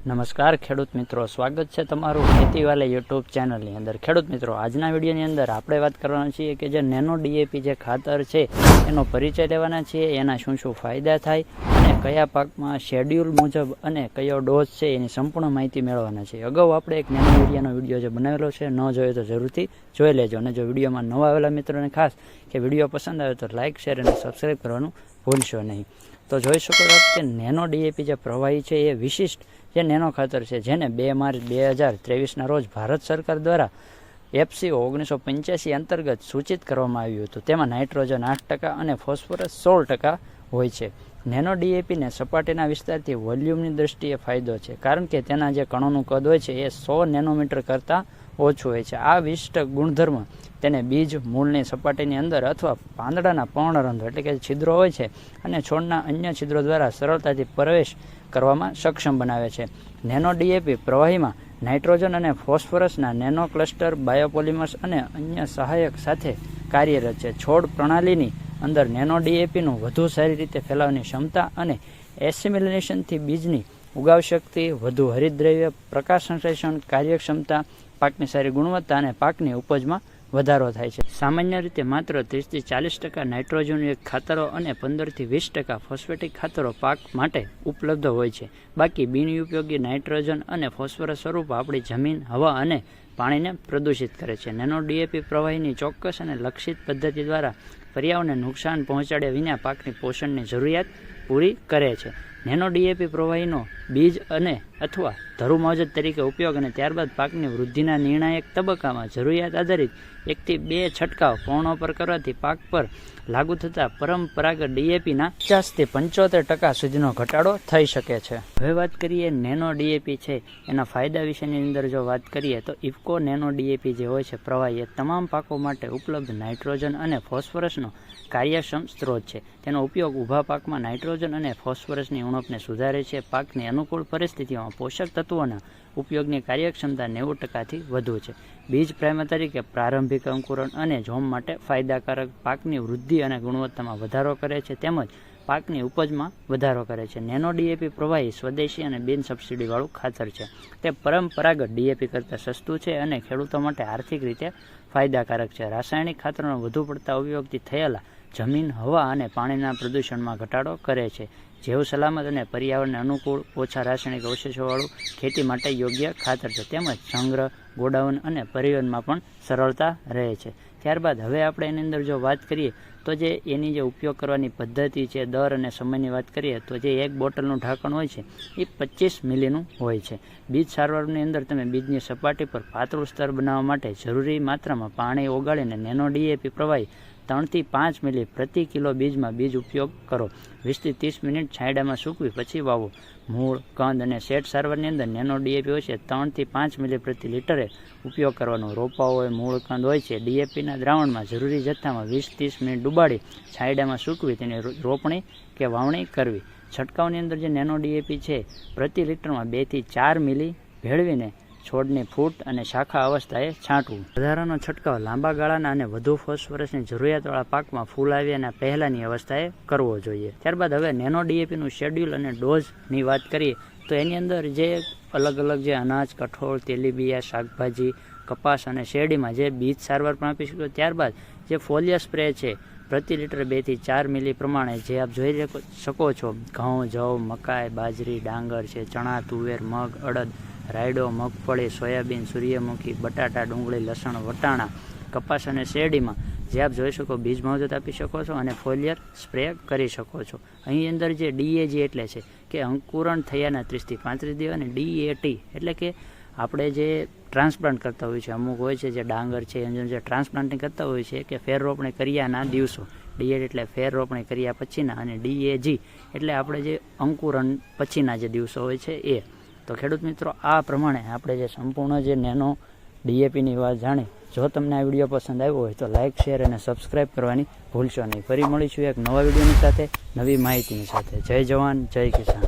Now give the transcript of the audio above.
નમસ્કાર ખેડૂત મિત્રો, સ્વાગત છે તમારું ખેતીવાલે યુટ્યુબ ચેનલની અંદર. ખેડૂત મિત્રો, આજના વિડીયોની અંદર આપણે વાત કરવાના છીએ કે જે નેનો ડીએપી જે ખાતર છે એનો પરિચય લેવાના છીએ, એના શું શું ફાયદા થાય અને કયા પાકમાં શેડ્યુલ મુજબ અને કયો ડોઝ છે એની સંપૂર્ણ માહિતી મેળવવાના છે. અગાઉ આપણે એક નેનો યુરિયાનો વિડીયો જે બનાવેલો છે, ન જોયો તો જરૂરથી જોઈ લેજો. અને જો વિડીયોમાં નવા આવેલા મિત્રોને ખાસ કે વિડીયો પસંદ આવે તો લાઇક, શેર અને સબસ્ક્રાઈબ કરવાનું ભૂલશો નહીં. તો જોઈ શકો છો કે નેનો ડીએપી જે પ્રવાહી છે એ વિશિષ્ટ જે નેનો ખાતર છે, જેને 2 માર્ચ 2023ના રોજ ભારત સરકાર દ્વારા FCO 1985 અંતર્ગત સૂચિત કરવામાં આવ્યું હતું. તેમાં નાઇટ્રોજન 8% અને ફોસ્ફરસ 16% હોય છે. નેનો ડીએપીને સપાટીના વિસ્તારથી વોલ્યુમની દ્રષ્ટિએ ફાયદો છે, કારણ કે તેના જે કણોનું કદ હોય છે એ 100 નેનોમીટર કરતાં ઓછું હોય છે. આ વિશિષ્ટ ગુણધર્મ તેને બીજ મૂળની સપાટીની અંદર અથવા પાંદડાના પર્ણરંધ્રો એટલે કે છિદ્રો હોય છે અને છોડના અન્ય છિદ્રો દ્વારા સરળતાથી પ્રવેશ કરવામાં સક્ષમ બનાવે છે. નેનો ડીએપી પ્રવાહીમાં નાઇટ્રોજન અને ફોસ્ફરસના નેનો ક્લસ્ટર, બાયોપોલિમર્સ અને અન્ય સહાયક સાથે કાર્યરત છે. છોડ પ્રણાલીની અંદર નેનો ડીએપીનું વધુ સારી રીતે ફેલાવવાની ક્ષમતા અને એસિમિલેશનથી બીજની ઉગાવ શક્તિ, વધુ હરિતદ્રવ્ય, પ્રકાશ સંશ્લેષણ, કાર્યક્ષમતા, પાકની સારી ગુણવત્તા અને પાકની ઉપજમાં વધારો થાય છે. સામાન્ય રીતે માત્ર 30 થી 40% નાઇટ્રોજનયુક્ત ખાતરો અને 15 થી 20% ફોસ્ફેટિક ખાતરો પાક માટે ઉપલબ્ધ હોય છે. બાકી બિનઉપયોગી નાઇટ્રોજન અને ફોસ્ફરસ સ્વરૂપ આપણી જમીન, હવા અને પાણીને પ્રદૂષિત કરે છે. નેનો ડીએપી પ્રવાહીની ચોક્કસ અને લક્ષિત પદ્ધતિ દ્વારા પર્યાવરણને નુકસાન પહોંચાડ્યા વિના પાકની પોષણની જરૂરિયાત પૂરી કરે છે. નેનો ડીએપી પ્રવાહીનો બીજ અને અથવા ધરુ માવજત તરીકે ઉપયોગ અને ત્યારબાદ પાકની વૃદ્ધિના નિર્ણાયક તબક્કામાં જરૂરિયાત આધારિત 1 થી 2 છંટકાવ પર્ણો પર કરવાથી પાક પર લાગુ થતા પરંપરાગત ડીએપીના 50 થી 75% સુધીનો ઘટાડો થઈ શકે છે. હવે વાત કરીએ નેનો ડીએપી છે એના ફાયદા વિશેની અંદર જો વાત કરીએ તો ઇફકો નેનો ડીએપી જે હોય છે પ્રવાહી, એ તમામ પાકો માટે ઉપલબ્ધ નાઇટ્રોજન અને ફોસ્ફરસનો કાર્યક્ષમ સ્ત્રોત છે. તેનો ઉપયોગ ઊભા પાકમાં નાઇટ્રોજન અને ફોસ્ફરસની ઉણપને સુધારે છે. પાકની અનુકૂળ પરિસ્થિતિઓમાં પોષક તત્વોના ઉપયોગની કાર્યક્ષમતા 90%થી વધુ છે. બીજ પ્રાઇમર તરીકે પ્રારંભિક અંકુરણ અને જોમ માટે ફાયદાકારક, પાકની વૃદ્ધિ અને ગુણવત્તામાં વધારો કરે છે તેમજ પાકની ઉપજમાં વધારો કરે છે. નેનો ડીએપી પ્રવાહી સ્વદેશી અને બિન સબસિડીવાળું ખાતર છે. તે પરંપરાગત ડીએપી કરતાં સસ્તું છે અને ખેડૂતો માટે આર્થિક રીતે ફાયદાકારક છે. રાસાયણિક ખાતરોના વધુ પડતા ઉપયોગથી થયેલા જમીન, હવા અને પાણીના પ્રદૂષણમાં ઘટાડો કરે છે. જૈવ સલામત અને પર્યાવરણને અનુકૂળ, ઓછા રાસાયણિક અવશેષોવાળું ખેતી માટે યોગ્ય ખાતર છે. તેમજ સંગ્રહ, ગોડાઉન અને પરિવહનમાં પણ સરળતા રહે છે. ત્યારબાદ હવે આપણે એની અંદર જો વાત કરીએ તો જે એની જે ઉપયોગ કરવાની પદ્ધતિ છે, દર અને સમયની વાત કરીએ તો જે એક બોટલનું ઢાંકણ હોય છે એ 25 મિલીનું હોય છે. બીજ સારવારની અંદર તમે બીજની સપાટી પર પાતળું સ્તર બનાવવા માટે જરૂરી માત્રામાં પાણી ઓગાળીને નેનો ડીએપી પ્રવાહી 3 થી 5 મિલી પ્રતિ કિલો બીજમાં બીજ ઉપયોગ કરો. 20 થી 30 મિનિટ છાંયડામાં સૂકવી પછી વાવો. મૂળ, કંદ અને શેડ સારવારની અંદર નેનો ડીએપી હોય છે 3 થી 5 મિલી પ્રતિ લીટરે ઉપયોગ કરવાનો. રોપા હોય, મૂળ, કંદ હોય છે, ડીએપીના દ્રાવણમાં જરૂરી જથ્થામાં 20-30 મિનિટ ડુબાડી છાંયડામાં સૂકવી તેની રોપણી કે વાવણી કરવી. છંટકાવની અંદર જે નેનો ડીએપી છે પ્રતિ લીટરમાં 2 થી 4 મિલી ભેળવીને છોડની ફૂટ અને શાખા અવસ્થાએ છાંટવું. વધારાનો છંટકાવ લાંબા ગાળાના અને વધુ ફોસ્ફરસની જરૂરિયાતવાળા પાકમાં ફૂલ આવ્યાના પહેલાંની અવસ્થાએ કરવો જોઈએ. ત્યારબાદ હવે નેનો ડીએપીનું શેડ્યુલ અને ડોઝની વાત કરીએ તો એની અંદર જે અલગ અલગ જે અનાજ, કઠોળ, તેલીબિયા, શાકભાજી, કપાસ અને શેરડીમાં જે બીજ સારવાર પણ આપી શકો. ત્યારબાદ જે ફોલિયર સ્પ્રે છે પ્રતિ લીટર 2 થી 4 મિલી પ્રમાણે જે આપ જોઈ શકો છો ઘઉં, જવ, મકાઈ, બાજરી, ડાંગર છે, ચણા, તુવેર, મગ, અડદ, રાયડો, મગફળી, સોયાબીન, સૂર્યમુખી, બટાટા, ડુંગળી, લસણ, વટાણા, કપાસ અને શેરડીમાં જે આપ જોઈ શકો બીજ માવજત આપી શકો છો અને ફોલિયર સ્પ્રે કરી શકો છો. અહીં અંદર જે ડીએજી એટલે છે કે અંકુરણ થયાના 30 થી 35 દિવસ અને ડીએટી એટલે કે આપણે જે ટ્રાન્સપ્લાન્ટ કરતા હોય છે, અમુક હોય છે જે ડાંગર છે એની જે ટ્રાન્સપ્લાન્ટિંગ કરતા હોય છે કે ફેર રોપણી કર્યાના દિવસો. ડીએટી એટલે ફેર રોપણી કર્યા પછીના અને ડીએજી એટલે આપણે જે અંકુરણ પછીના જે દિવસો હોય છે એ. તો ખેડૂત મિત્રો, આ પ્રમાણે આપણે જે સંપૂર્ણ જે નેનો ડીએપીની વાત જાણી. જો તમને આ વિડીયો પસંદ આવ્યો હોય તો લાઇક, શેર અને સબસ્ક્રાઈબ કરવાની ભૂલશો નહીં. ફરી મળીશું એક નવા વિડીયોની સાથે, નવી માહિતીની સાથે. જય જવાન, જય કિસાન.